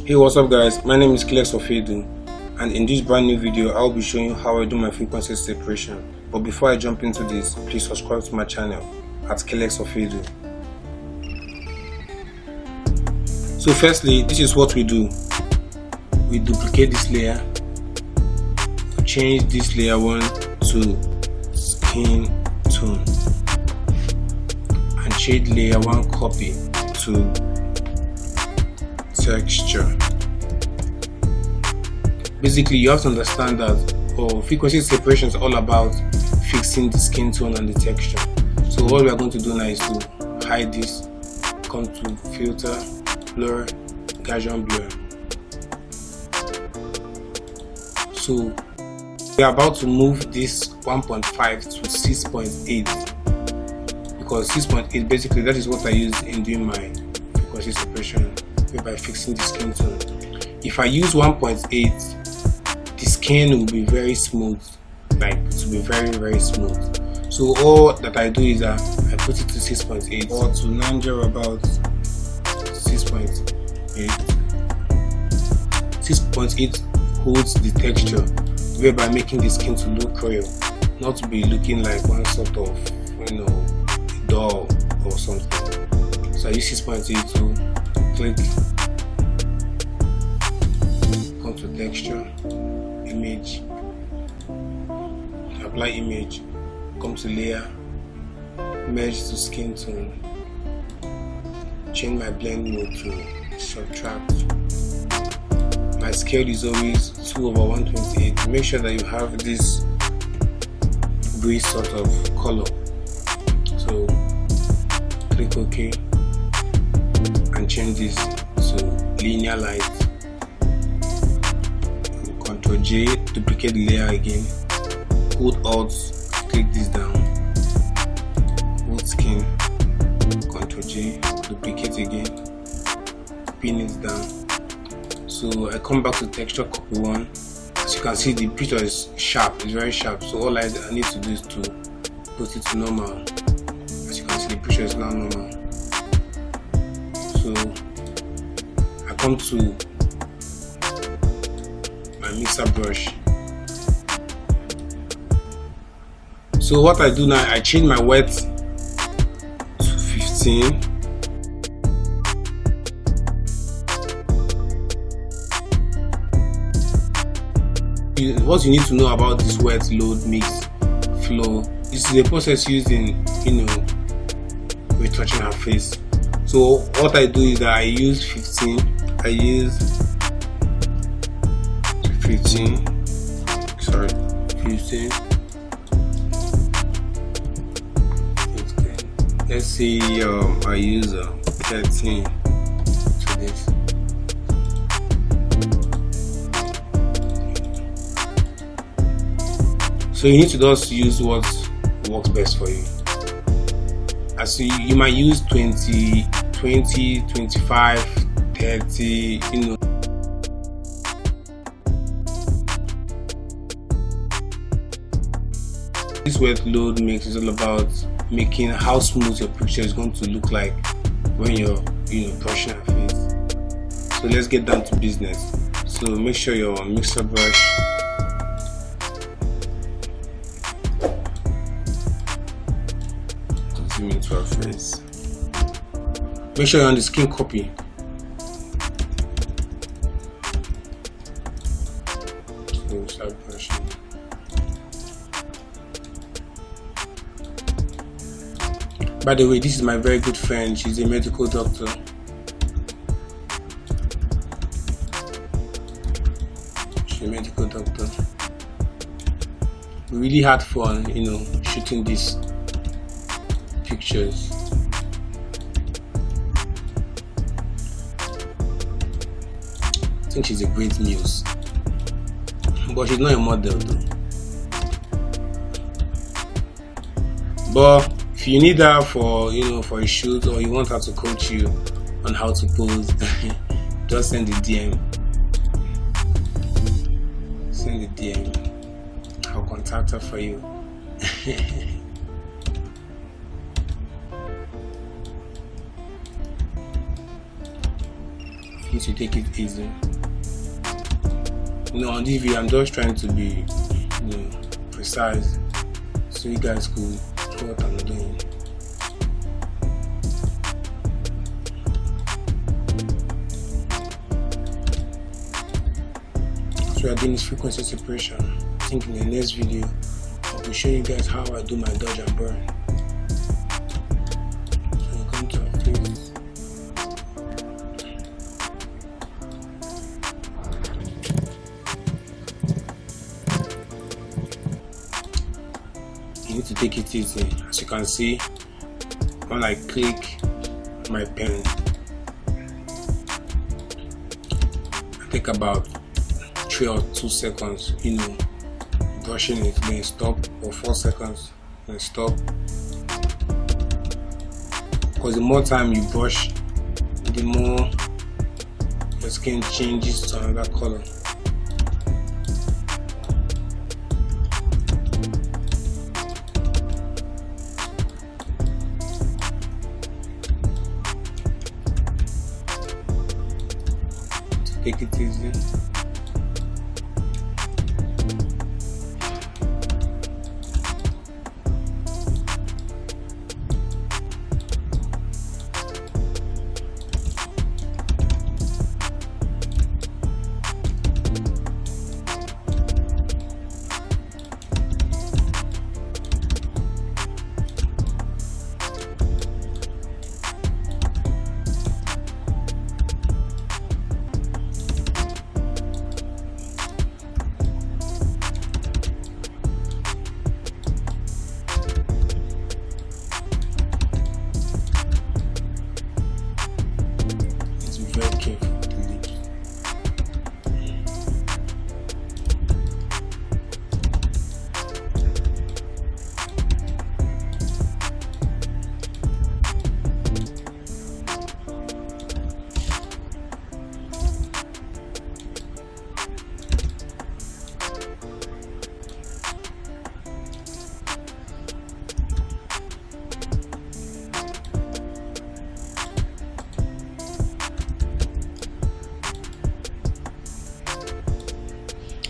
Hey, what's up guys, my name is Klex Ofedu, and in this brand new video I'll be showing you how I do my frequency separation. But before I jump into this, please subscribe to my channel at Klex Ofedu. So firstly, this is what we do. We duplicate this layer, change this layer 1 to skin tone, and change layer 1 copy to texture. Basically, you have to understand that frequency separation is all about fixing the skin tone and the texture. So what we are going to do now is to hide this, come to filter, blur, Gaussian blur. So we are about to move this 1.5 to 6.8 because 6.8 basically that is what I use in doing my frequency separation by fixing the skin tone. If I use 1.8, the skin will be very smooth, like it will be very smooth. So all that I do is that I put it to 6.8 or to 90 about 6.8. 6.8 holds the texture, whereby making the skin to look real, not to be looking like one sort of doll or something. So I use 6.8 to click, come to texture, image, apply image, come to layer, merge to skin tone, change my blend mode to subtract. My scale is always 2/128. Make sure that you have this gray sort of color. So click OK and change this to linear light. Ctrl J, duplicate the layer again. Hold Alt, click this down. Hold skin, Ctrl J, duplicate again. Pin it down. So I come back to texture, copy 1. As you can see, the picture is sharp, it's very sharp. So all I need to do is to put it to normal. As you can see, the picture is now normal. So I come to my mixer brush. So what I do now, I change my wet to 15. What you need to know about this wet load mix flow, this is a process used in retouching our face. So what I do is that I use 15, let's say I use 13 to this. So you need to just use what works best for you. As you might use 20, 25, 30, This wet load mix is all about making how smooth your picture is going to look like when you're brushing your face. So let's get down to business. So make sure your mixer brush zoom into our face. Make sure you're on the skin copy. So start brushing. By the way, this is my very good friend. She's a medical doctor. We really had fun, shooting these pictures. I think she's a great muse, but she's not a model though. But if you need her for for a shoot, or you want her to coach you on how to pose, just send the DM. I'll contact her for you. need to take it easy. On this video I'm just trying to be precise so you guys could know what I'm doing. So we are doing this frequency separation. I think in the next video I will show you guys how I do my dodge and burn. So you come to our face. You need to take it easy. As you can see, when I click my pen, I take about 3 or 2 seconds, brushing it, then stop, or 4 seconds, then stop. Because the more time you brush, the more your skin changes to another color. Take it easy. Very careful with the lips.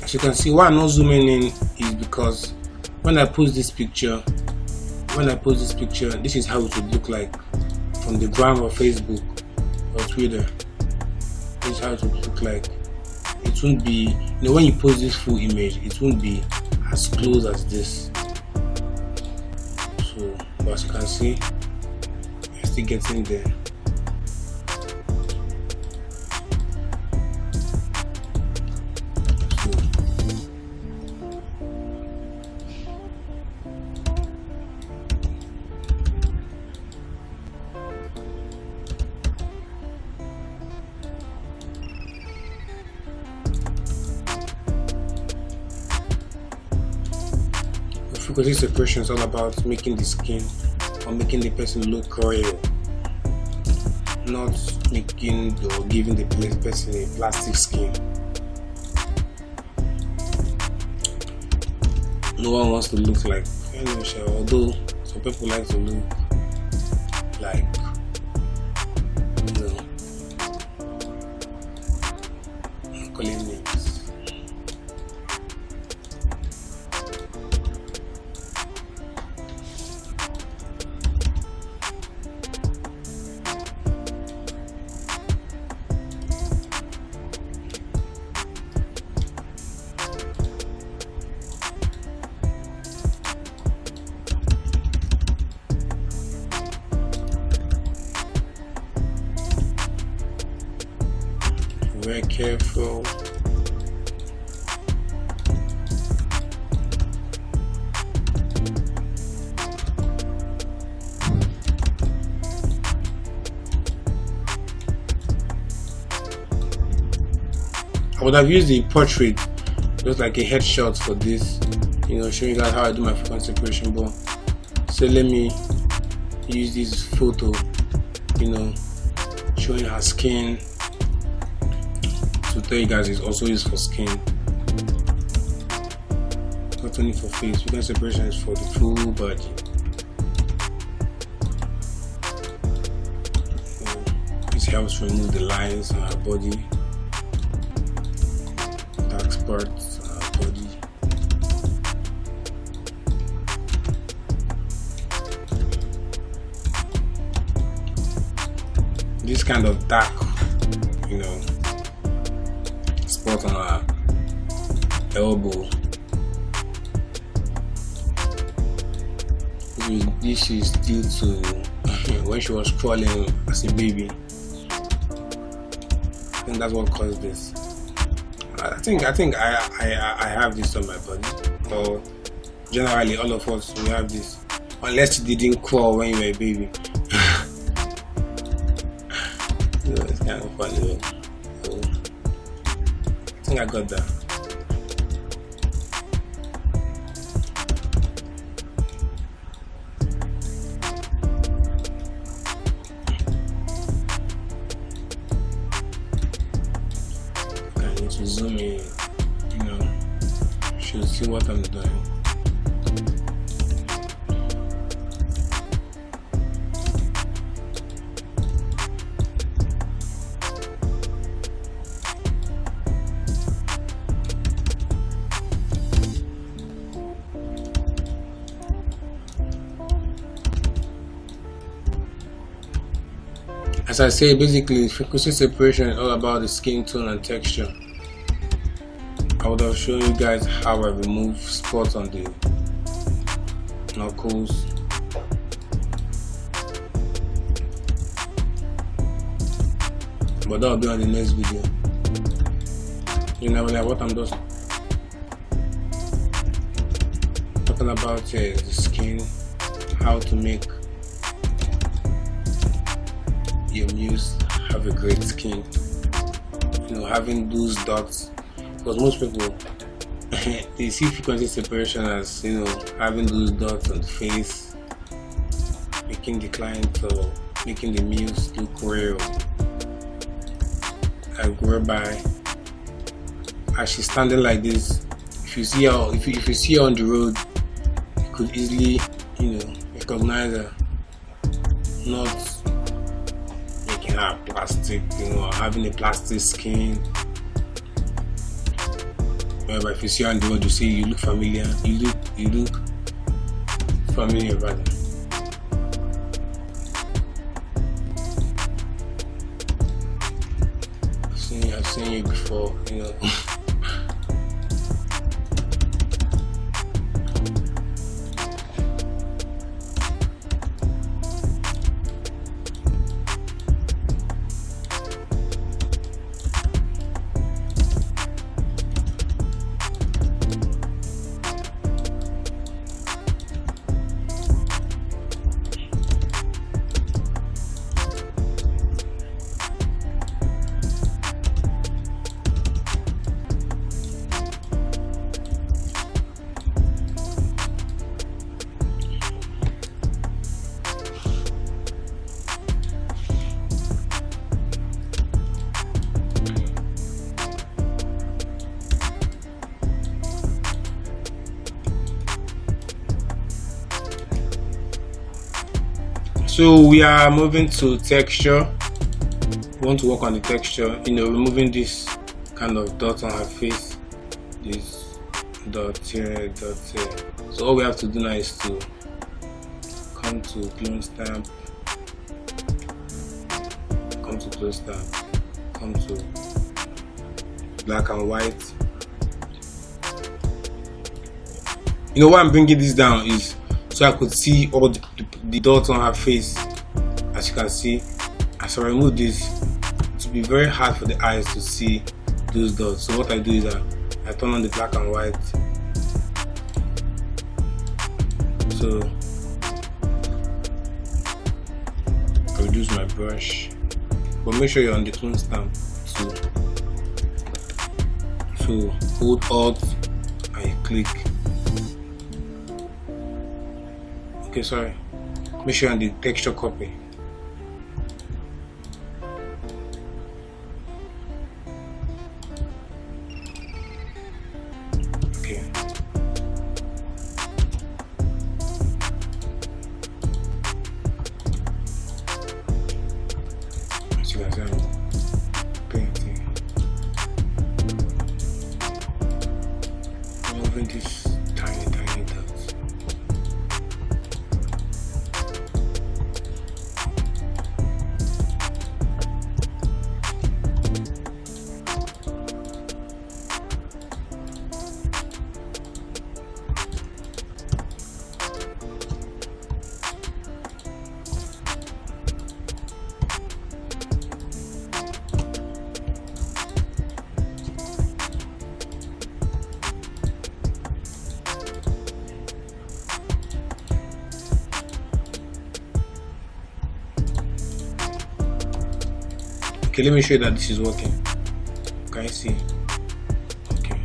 As you can see, why I'm not zooming in is because when I post this picture, this is how it would look like from the gram or Facebook or Twitter. This is how it would look like. It won't be, when you post this full image, it won't be as close as this. So, but as you can see, I'm still getting there. Frequency separation is all about making the skin or making the person look royal, not making or giving the person a plastic skin. No one wants to look like Michelle, although some people like to look like calling names. Very careful. I would have used the portrait, just like a headshot for this, showing you guys how I do my frequency separation, but so let me use this photo, showing her skin, to tell you guys it's also used for skin, not only for face. Frequency separation is for the full body. It's helps remove the lines on our body, dark spots on our body. This kind of dark, spot on our elbow. This is due to when she was crawling as a baby. I think that's what caused this. I think I have this on my body. Or generally, all of us we have this, unless you didn't crawl when you were a baby. It's kind of funny. So, I think I got that. To zoom in, should see what I'm doing. As I say, basically frequency separation is all about the skin tone and texture. I would have shown you guys how I remove spots on the knuckles. But that will be on the next video. What I'm just talking about here is the skin, how to make your muse have a great skin. Having those dots. Because most people they see frequency separation as having those dots on the face, making the client or making the muse look real. And whereby as she's standing like this, if you see her on the road, you could easily recognize her, not making her plastic, or having a plastic skin. But if you see her on the road, you see you look familiar. You look familiar, rather. I've seen you before, So we are moving to texture. We want to work on the texture, removing this kind of dot on her face, this dot here, dot here. So all we have to do now is to come to clone stamp, come to black and white. Why I'm bringing this down is so I could see all the dots on her face. As you can see, as I remove this, it will be very hard for the eyes to see those dots. So what I do is I turn on the black and white. So I reduce my brush, but make sure you're on the clone stamp to hold Alt and you click. Okay, sorry. Make sure you're on the texture copy. Okay. As you can see, I'm removing this tiny dots. Okay, let me show you that this is working. Can you see? Okay.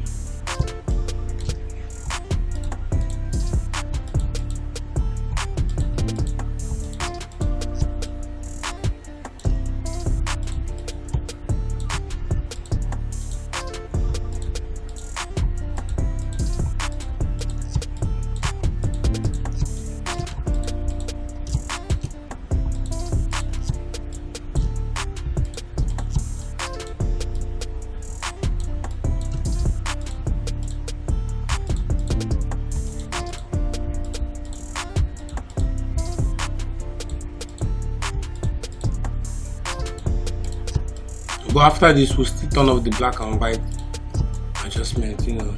But after this, we'll still turn off the black and white adjustment, you know,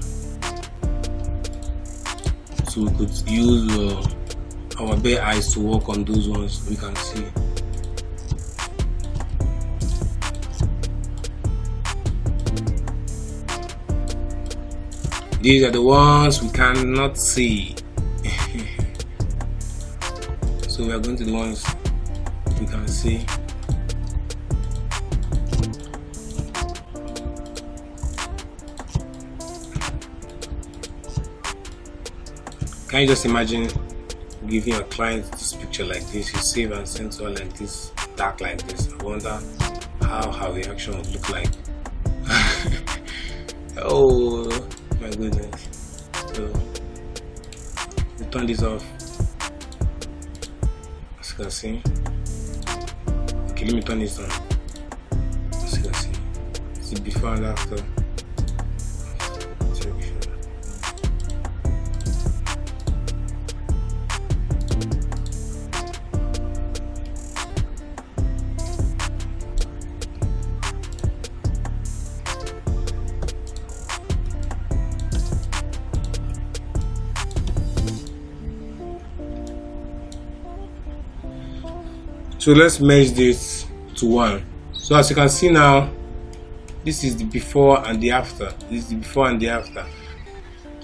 so we could use our bare eyes to work on those ones we can see. These are the ones we cannot see. So we are going to the ones we can see. Can you just imagine giving your client this picture like this? You save and send to her like this, dark like this. I wonder how her reaction would look like. Oh my goodness. So we turn this off, as you can see. Okay, let me turn this on. As you can see, see before and after. So let's merge this to one. So as you can see now, this is the before and the after. This is the before and the after.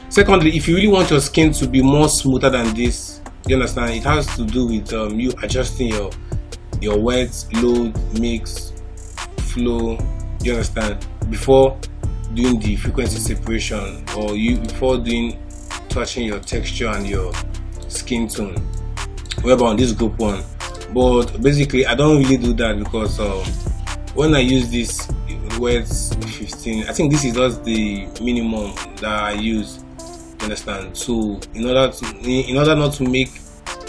Secondly, if you really want your skin to be more smoother than this, you understand, it has to do with you adjusting your wet, load, mix, flow, you understand, before doing the frequency separation, or before doing touching your texture and your skin tone. Whereby on this group one. But basically I don't really do that because when I use this wet 15, I think this is just the minimum that I use, you understand. So in order not to make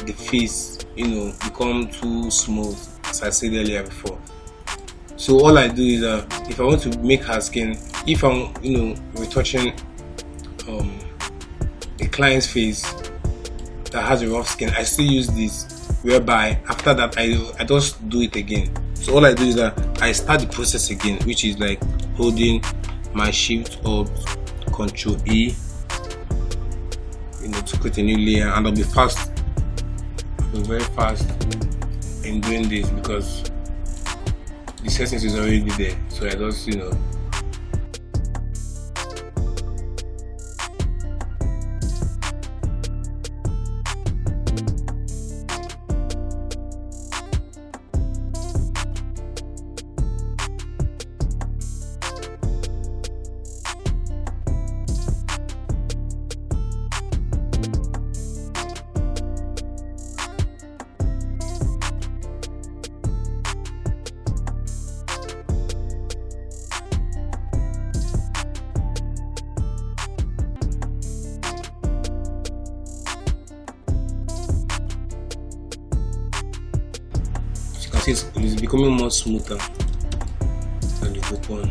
the face, you know, become too smooth, as I said earlier before, so all I do is if I want to make her skin, if I'm, you know, retouching a client's face that has a rough skin, I still use this, whereby after that I just do it again. So all I do is that I start the process again, which is like holding my shift or Control E, you know, to create a new layer, and I'll be fast. I'll be very fast in doing this because the settings is already there. So I just, you know, it's becoming more smoother than the group one.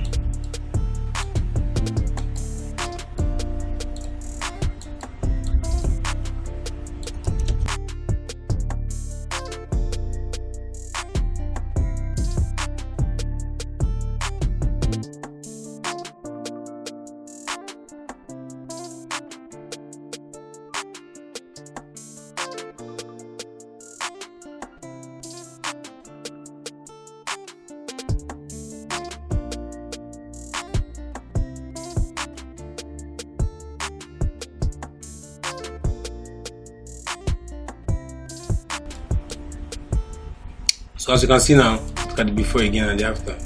So as you can see now, look at the before again and the after.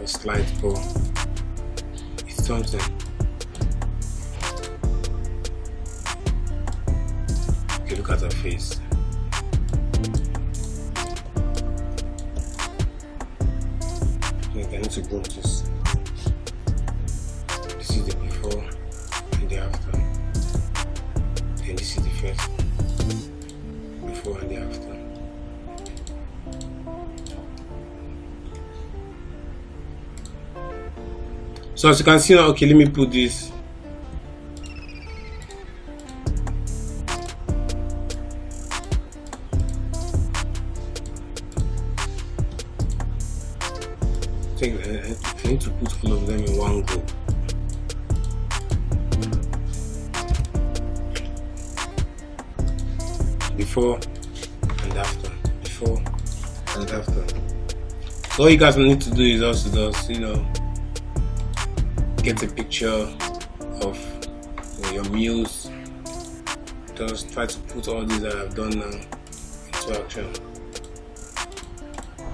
A slight pour. It's something. Okay, look at her face. Okay, I need to grow this. This is the before and the after. Then this is the first. Before and the after. So as you can see now, okay, let me put this. I think I need to put all of them in one go. Before and after. Before and after. So all you guys need to do is also just, you know, get a picture of your meals. Just try to put all these that I've done now into action.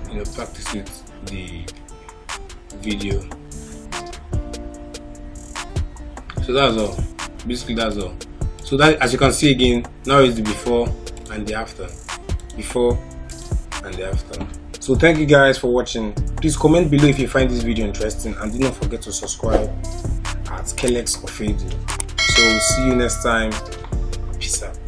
You know, practice with the video. So that's all. Basically that's all. So that, as you can see again, now is the before and the after. Before and the after. So thank you guys for watching. Please comment below if you find this video interesting, and do not forget to subscribe at Kelex Ofedu. So see you next time. Peace out.